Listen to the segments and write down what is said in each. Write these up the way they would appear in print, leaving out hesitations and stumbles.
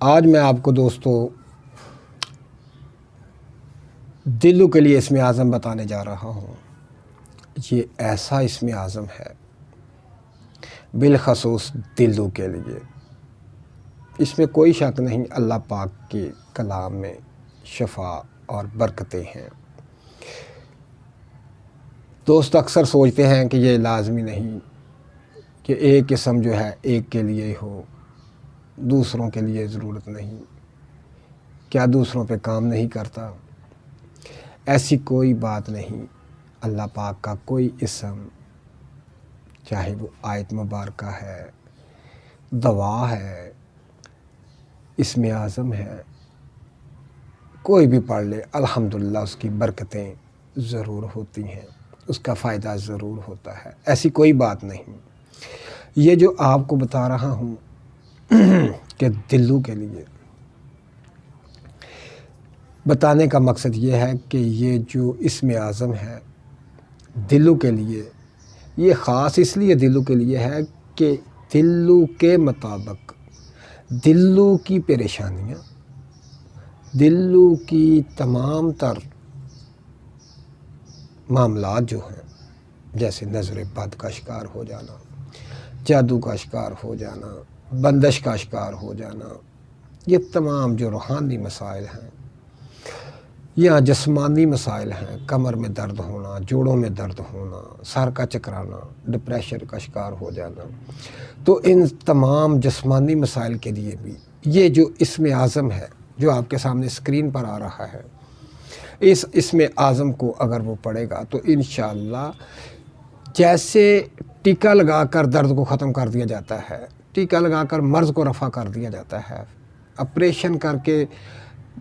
آج میں آپ کو دوستو دلو کے لیے اسم اعظم بتانے جا رہا ہوں۔ یہ ایسا اسم اعظم ہے بالخصوص دلو کے لیے۔ اس میں کوئی شک نہیں، اللہ پاک کے کلام میں شفا اور برکتیں ہیں۔ دوست اکثر سوچتے ہیں کہ یہ لازمی نہیں کہ ایک اسم جو ہے ایک کے لیے ہو، دوسروں کے لیے ضرورت نہیں، کیا دوسروں پہ کام نہیں کرتا؟ ایسی کوئی بات نہیں۔ اللہ پاک کا کوئی اسم، چاہے وہ آیت مبارکہ ہے، دعا ہے، اسم اعظم ہے، کوئی بھی پڑھ لے الحمدللہ اس کی برکتیں ضرور ہوتی ہیں، اس کا فائدہ ضرور ہوتا ہے۔ ایسی کوئی بات نہیں۔ یہ جو آپ کو بتا رہا ہوں کہ دلو کے لیے بتانے کا مقصد یہ ہے کہ یہ جو اسم اعظم ہے دلو کے لیے، یہ خاص اس لیے دلو کے لیے ہے کہ دلو کے مطابق دلو کی پریشانیاں، دلو کی تمام تر معاملات جو ہیں، جیسے نظر بد کا شکار ہو جانا، جادو کا شکار ہو جانا، بندش کا شکار ہو جانا، یہ تمام جو روحانی مسائل ہیں یا جسمانی مسائل ہیں، کمر میں درد ہونا، جوڑوں میں درد ہونا، سر کا چکرانا، ڈپریشن کا شکار ہو جانا، تو ان تمام جسمانی مسائل کے لیے بھی یہ جو اسم اعظم ہے جو آپ کے سامنے اسکرین پر آ رہا ہے، اس اسم اعظم کو اگر وہ پڑھے گا تو انشاءاللہ جیسے ٹیکا لگا کر درد کو ختم کر دیا جاتا ہے، ٹیکا لگا کر مرض کو رفع کر دیا جاتا ہے، آپریشن کر کے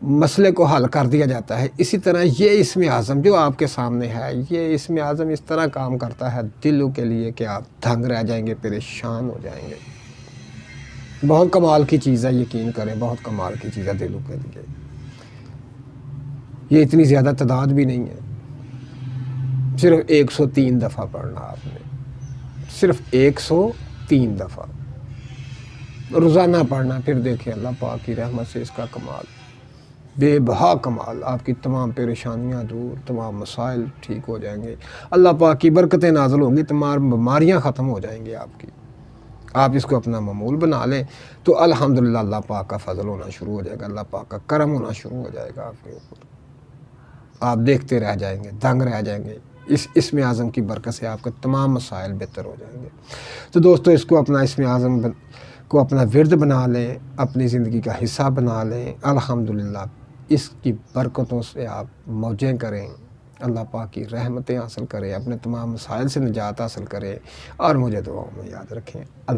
مسئلے کو حل کر دیا جاتا ہے، اسی طرح یہ اسم اعظم جو آپ کے سامنے ہے، یہ اسم اعظم اس طرح کام کرتا ہے دلوں کے لیے کہ آپ دھنگ رہ جائیں گے، پریشان ہو جائیں گے۔ بہت کمال کی چیز ہے، یقین کریں، بہت کمال کی چیز ہے دلوں کے لیے۔ یہ اتنی زیادہ تعداد بھی نہیں ہے، صرف 103 دفعہ پڑھنا آپ نے، صرف 103 دفعہ روزانہ پڑھنا، پھر دیکھیں اللہ پاک کی رحمت سے اس کا کمال، بے بہا کمال، آپ کی تمام پریشانیاں دور، تمام مسائل ٹھیک ہو جائیں گے، اللہ پاک کی برکتیں نازل ہوں گی، تمام بیماریاں ختم ہو جائیں گی آپ کی۔ آپ اس کو اپنا معمول بنا لیں تو الحمدللہ اللہ پاک کا فضل ہونا شروع ہو جائے گا، اللہ پاک کا کرم ہونا شروع ہو جائے گا آپ کے اوپر، آپ دیکھتے رہ جائیں گے، دنگ رہ جائیں گے۔ اس اسم اعظم کی برکت سے آپ کے تمام مسائل بہتر ہو جائیں گے۔ تو دوستو اس کو اپنا اسم اعظم کو اپنا ورد بنا لیں، اپنی زندگی کا حصہ بنا لیں، الحمدللہ اس کی برکتوں سے آپ موجیں کریں، اللہ پاک کی رحمتیں حاصل کریں، اپنے تمام مسائل سے نجات حاصل کریں، اور مجھے دعاؤں میں یاد رکھیں۔ اللہ